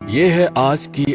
ये है आज की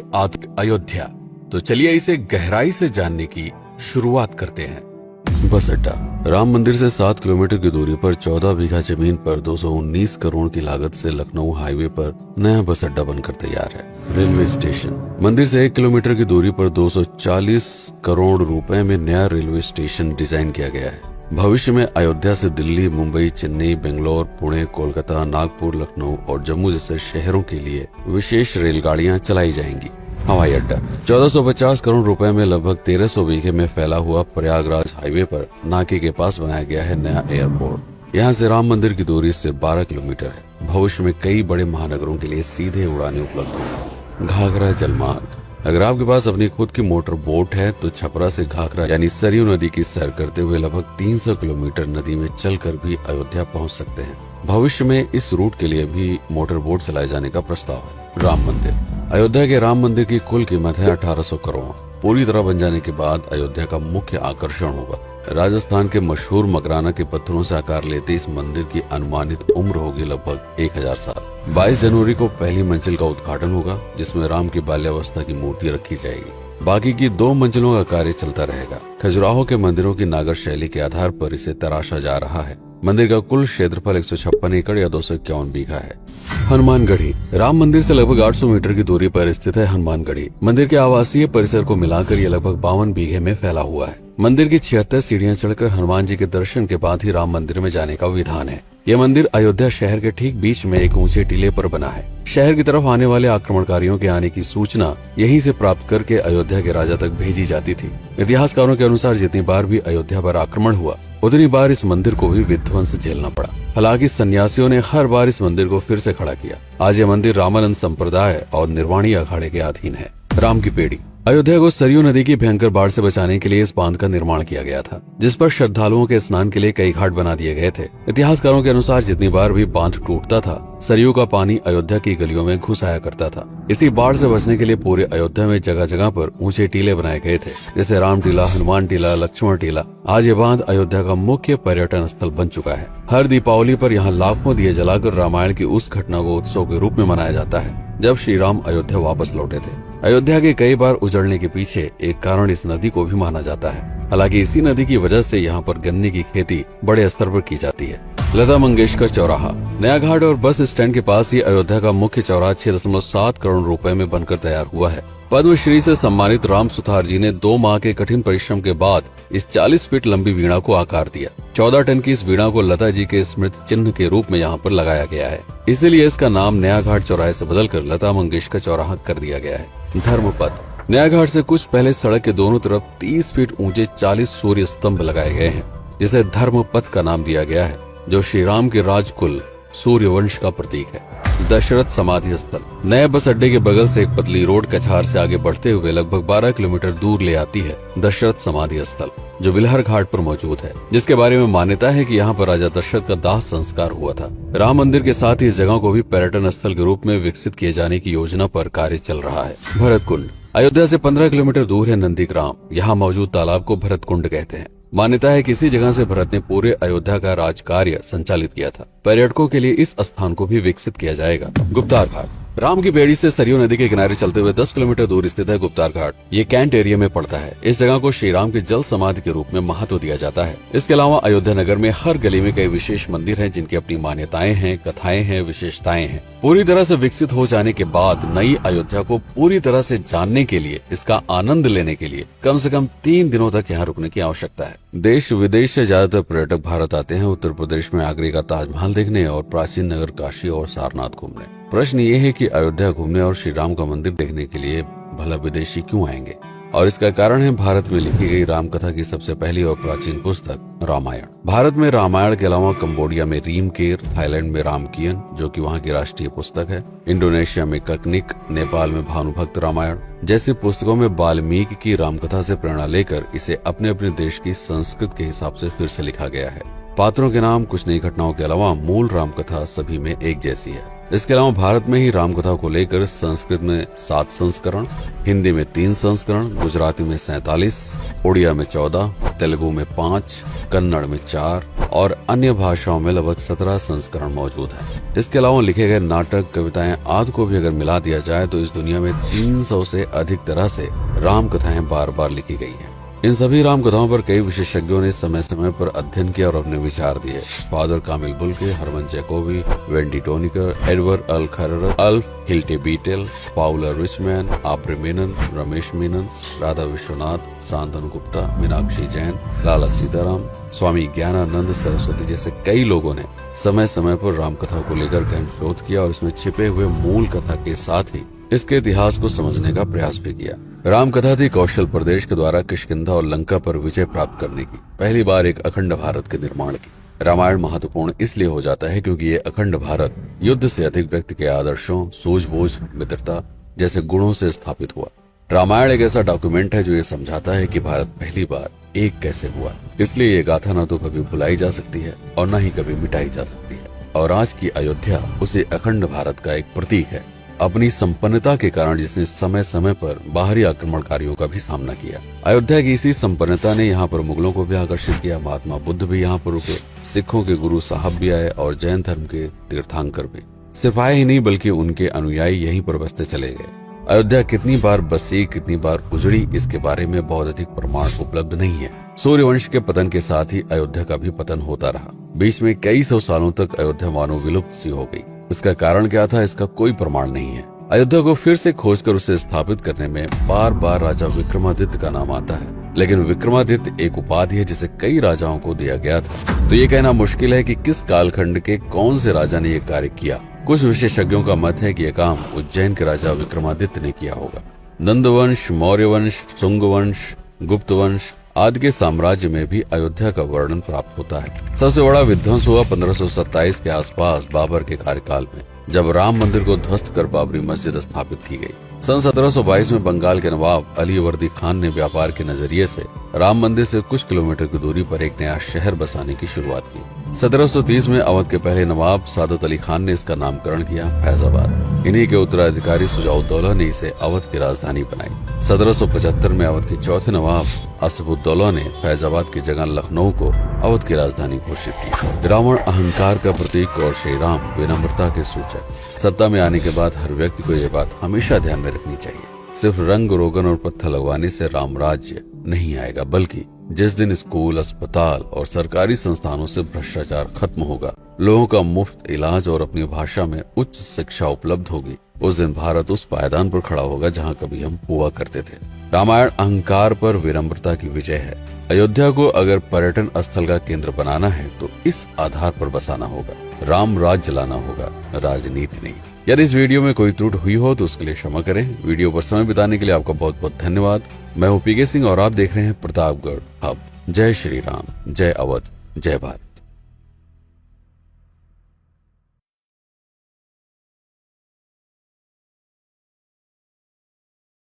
अयोध्या। तो चलिए इसे गहराई से जानने की शुरुआत करते हैं। बस अड्डा। राम मंदिर से 7 किलोमीटर की दूरी पर 14 बीघा जमीन पर 219 करोड़ की लागत से लखनऊ हाईवे पर नया बस अड्डा बनकर तैयार है। Railway station. मंदिर से 1 किलोमीटर की दूरी पर 240 करोड़ रुपए में नया रेलवे स्टेशन डिजाइन किया गया है। भविष्य में अयोध्या से दिल्ली, मुंबई, चेन्नई, बेंगलोर, पुणे, कोलकाता, नागपुर, लखनऊ और जम्मू जैसे शहरों के लिए विशेष रेलगाड़ियां चलाई जाएंगी। हवाई अड्डा। 1450 करोड़ रुपए में लगभग 1300 बीघे में फैला हुआ प्रयागराज हाईवे पर नाके के पास बनाया गया है नया एयरपोर्ट। यहाँ से राम मंदिर की दूरी सिर्फ 12 किलोमीटर है। भविष्य में कई बड़े महानगरों के लिए सीधे उड़ानें उपलब्ध होंगी। घाघरा जलमार्ग। अगर आपके पास अपनी खुद की मोटर बोट है तो छपरा से घाघरा यानी सरयू नदी की सैर करते हुए लगभग 300 किलोमीटर नदी में चलकर भी अयोध्या पहुंच सकते हैं। भविष्य में इस रूट के लिए भी मोटर बोट चलाए जाने का प्रस्ताव है। राम मंदिर। अयोध्या के राम मंदिर की कुल कीमत है 1800 करोड़। पूरी तरह बन जाने के बाद अयोध्या का मुख्य आकर्षण होगा। राजस्थान के मशहूर मकराना के पत्थरों से आकार लेते इस मंदिर की अनुमानित उम्र होगी लगभग 1000 साल। 22 जनवरी को पहली मंजिल का उद्घाटन होगा, जिसमें राम की बाल्यावस्था की मूर्ति रखी जाएगी। बाकी की 2 मंजिलों का कार्य चलता रहेगा। खजुराहो के मंदिरों की नागर शैली के आधार पर इसे तराशा जा रहा है। मंदिर का कुल क्षेत्रफल 156 एकड़ या 251 बीघा है। हनुमानगढ़ी। राम मंदिर से लगभग 800 मीटर की दूरी पर स्थित है हनुमानगढ़ी। मंदिर के आवासीय परिसर को मिलाकर यह लगभग 52 बीघे में फैला हुआ है। मंदिर की 76 सीढ़ियां चढ़कर हनुमान जी के दर्शन के बाद ही राम मंदिर में जाने का विधान है। यह मंदिर अयोध्या शहर के ठीक बीच में एक ऊंचे टीले पर बना है। शहर की तरफ आने वाले आक्रमणकारियों के आने की सूचना यहीं से प्राप्त करके अयोध्या के राजा तक भेजी जाती थी। इतिहासकारों के अनुसार जितनी बार भी अयोध्या पर आक्रमण हुआ उतनी बार इस मंदिर को भी विध्वंस झेलना पड़ा। हालांकि सन्यासियों ने हर बार इस मंदिर को फिर से खड़ा किया। आज यह मंदिर रामानंद संप्रदाय और निर्वाणी अखाड़े के अधीन है। राम की पेड़ी। अयोध्या को सरयू नदी की भयंकर बाढ़ से बचाने के लिए इस बांध का निर्माण किया गया था, जिस पर श्रद्धालुओं के स्नान के लिए कई घाट बना दिए गए थे। इतिहासकारों के अनुसार जितनी बार भी बांध टूटता था, सरयू का पानी अयोध्या की गलियों में घुस आया करता था। इसी बाढ़ से बचने के लिए पूरे अयोध्या में जगह जगह पर ऊंचे टीले बनाए गए थे, जैसे राम टीला, हनुमान टीला, लक्ष्मण टीला। आज ये बांध अयोध्या का मुख्य पर्यटन स्थल बन चुका है। हर दीपावली पर यहाँ लाखों दिए जलाकर रामायण की उस घटना को उत्सव के रूप में मनाया जाता है जब श्री राम अयोध्या वापस लौटे थे। अयोध्या के कई बार उजड़ने के पीछे एक कारण इस नदी को भी माना जाता है। हालांकि इसी नदी की वजह से यहाँ पर गन्ने की खेती बड़े स्तर पर की जाती है। लता मंगेशकर चौराहा। नया घाट और बस स्टैंड के पास ही अयोध्या का मुख्य चौराहा 6.7 करोड़ रुपए में बनकर तैयार हुआ है। पद्मश्री से सम्मानित राम सुथार जी ने 2 माह के कठिन परिश्रम के बाद इस 40 फीट लंबी वीणा को आकार दिया। 14 टन की इस वीणा को लता जी के स्मृति चिन्ह के रूप में यहाँ पर लगाया गया है। इसीलिए इसका नाम नया घाट चौराहे से बदलकर लता मंगेशकर चौराहा कर दिया गया है। धर्मपथ। नया घाट से कुछ पहले सड़क के दोनों तरफ 30 फीट ऊंचे 40 सूर्य स्तंभ लगाए गए हैं, जिसे धर्मपथ का नाम दिया गया है, जो श्री राम के राजकुल सूर्यवंश का प्रतीक है। दशरथ समाधि स्थल। नए बस अड्डे के बगल से एक पतली रोड कछार से आगे बढ़ते हुए लगभग 12 किलोमीटर दूर ले आती है दशरथ समाधि स्थल, जो बिलहर घाट पर मौजूद है, जिसके बारे में मान्यता है कि यहाँ पर राजा दशरथ का दाह संस्कार हुआ था। राम मंदिर के साथ ही इस जगह को भी पर्यटन स्थल के रूप में विकसित किए जाने की योजना पर कार्य चल रहा है। भरत कुंड। अयोध्या से 15 किलोमीटर दूर है नंदीग्राम। यहाँ मौजूद तालाब को भरत कुंड कहते हैं। मान्यता है कि इसी जगह से भरत ने पूरे अयोध्या का राज कार्य संचालित किया था। पर्यटकों के लिए इस स्थान को भी विकसित किया जाएगा। गुप्तार घाट। राम की बेड़ी से सरयू नदी के किनारे चलते हुए 10 किलोमीटर दूर स्थित है गुप्तार घाट। ये कैंट एरिया में पड़ता है। इस जगह को श्री राम के जल समाधि के रूप में महत्व दिया जाता है। इसके अलावा अयोध्या नगर में हर गली में कई विशेष मंदिर हैं, जिनकी अपनी मान्यताएं हैं, कथाएं हैं, विशेषताएं हैं। पूरी तरह से विकसित हो जाने के बाद नई अयोध्या को पूरी तरह से जानने के लिए, इसका आनंद लेने के लिए कम से कम 3 दिनों तक यहाँ रुकने की आवश्यकता है। देश विदेश से ज्यादातर पर्यटक भारत आते हैं उत्तर प्रदेश में आगरे का ताजमहल देखने और प्राचीन नगर काशी और सारनाथ घूमने। प्रश्न ये है कि अयोध्या घूमने और श्री राम का मंदिर देखने के लिए भला विदेशी क्यों आएंगे? और इसका कारण है भारत में लिखी गई राम कथा की सबसे पहली और प्राचीन पुस्तक रामायण। भारत में रामायण के अलावा कंबोडिया में रीमकेर, थाईलैंड में रामकियन, जो कि वहाँ की राष्ट्रीय पुस्तक है, इंडोनेशिया में ककनिक, नेपाल में भानुभक्त रामायण जैसी पुस्तकों में वाल्मीकि की रामकथा से प्रेरणा लेकर इसे अपने अपने देश की संस्कृत के हिसाब से फिर से लिखा गया है। पात्रों के नाम, कुछ नई घटनाओं के अलावा मूल रामकथा सभी में एक जैसी है। इसके अलावा भारत में ही रामकथा को लेकर संस्कृत में 7 संस्करण, हिंदी में 3 संस्करण, गुजराती में 47, उड़िया में 14, तेलुगु में 5, कन्नड़ में 4 और अन्य भाषाओं में लगभग 17 संस्करण मौजूद है। इसके अलावा लिखे गए नाटक, कविताएं आदि को भी अगर मिला दिया जाए तो इस दुनिया में 300 से अधिक तरह से राम कथाएं बार बार लिखी गई हैं। इन सभी राम कथाओं पर कई विशेषज्ञों ने समय समय पर अध्ययन किया और अपने विचार दिए। Father Camil Bulcke, Hermann Jacobi, Wendy Doniger, Edward अल खरर, Alf Hiltebeitel, Paula Richman, Aubrey Menen, Ramesh Menon, Radha Vishwanath, Shantanu Gupta, Meenakshi Jain, Lala Sitaram, Swami Gyananand Saraswati जैसे कई लोगों ने समय समय पर राम कथा को लेकर गहन शोध किया और इसमें छिपे हुए मूल कथा के साथ ही इसके इतिहास को समझने का प्रयास भी किया। राम कथा थी कौशल प्रदेश के द्वारा किष्किंधा और लंका पर विजय प्राप्त करने की पहली बार एक अखंड भारत के निर्माण की। रामायण महत्वपूर्ण इसलिए हो जाता है क्योंकि ये अखंड भारत युद्ध से अधिक व्यक्ति के आदर्शों, सूझबूझ, मित्रता जैसे गुणों से स्थापित हुआ। रामायण एक ऐसा डॉक्यूमेंट है जो ये समझाता है कि भारत पहली बार एक कैसे हुआ। इसलिए ये गाथा न तो कभी भुलाई जा सकती है और न ही कभी मिटाई जा सकती है। और आज की अयोध्या उसे अखंड भारत का एक प्रतीक है, अपनी संपन्नता के कारण जिसने समय समय पर बाहरी आक्रमणकारियों का भी सामना किया। अयोध्या की इसी संपन्नता ने यहाँ पर मुगलों को भी आकर्षित किया। महात्मा बुद्ध भी यहाँ पर रुके, सिखों के गुरु साहब भी आए और जैन धर्म के तीर्थंकर भी। सिर्फ आए ही नहीं बल्कि उनके अनुयायी यहीं पर बसते चले गए। अयोध्या कितनी बार बसी, कितनी बार उजड़ी, इसके बारे में बहुत अधिक प्रमाण उपलब्ध नहीं है। सूर्यवंश के पतन के साथ ही अयोध्या का भी पतन होता रहा। बीच में कई सौ सालों तक अयोध्या मानो विलुप्त सी हो गई। इसका कारण क्या था, इसका कोई प्रमाण नहीं है। अयोध्या को फिर से खोजकर उसे स्थापित करने में बार बार राजा विक्रमादित्य का नाम आता है, लेकिन विक्रमादित्य एक उपाधि है जिसे कई राजाओं को दिया गया था। तो ये कहना मुश्किल है कि किस कालखंड के कौन से राजा ने ये कार्य किया। कुछ विशेषज्ञों का मत है कि यह काम उज्जैन के राजा विक्रमादित्य ने किया होगा। नंद वंश, मौर्य वंश, शुंग वंश, गुप्त वंश आदि के साम्राज्य में भी अयोध्या का वर्णन प्राप्त होता है। सबसे बड़ा विध्वंस हुआ 1527 के आसपास बाबर के कार्यकाल में, जब राम मंदिर को ध्वस्त कर बाबरी मस्जिद स्थापित की गई। सन 1722 में बंगाल के नवाब अलीवर्दी खान ने व्यापार के नजरिए से राम मंदिर से कुछ किलोमीटर की दूरी पर एक नया शहर बसाने की शुरुआत की। 1730 में अवध के पहले नवाब सादत अली खान ने इसका नामकरण किया फैजाबाद। इन्हीं के उत्तराधिकारी सुजाउद्दौला ने इसे अवध की राजधानी बनाई। 1775 में अवध के चौथे नवाब असफुद्दौला ने फैजाबाद की जगह लखनऊ को अवध की राजधानी घोषित की। रावण अहंकार का प्रतीक और श्री राम विनम्रता के सूचक। सत्ता में आने के बाद हर व्यक्ति को यह बात हमेशा ध्यान में रखनी चाहिए, सिर्फ रंग रोगन और पत्थर लगवाने से राम राज्य नहीं आएगा, बल्कि जिस दिन स्कूल, अस्पताल और सरकारी संस्थानों से भ्रष्टाचार खत्म होगा, लोगों का मुफ्त इलाज और अपनी भाषा में उच्च शिक्षा उपलब्ध होगी, उस दिन भारत उस पायदान पर खड़ा होगा जहां कभी हम हुआ करते थे। रामायण अहंकार पर विनम्रता की विजय है। अयोध्या को अगर पर्यटन स्थल का केंद्र बनाना है तो इस आधार पर बसाना होगा, राम राज्य लाना होगा, राजनीति नहीं। यदि इस वीडियो में कोई त्रुटि हुई हो तो उसके लिए क्षमा करें। वीडियो पर समय बिताने के लिए आपका बहुत बहुत धन्यवाद। मैं हूं पीके सिंह और आप देख रहे हैं प्रतापगढ़ हब। जय श्री राम, जय अवध, जय भारत।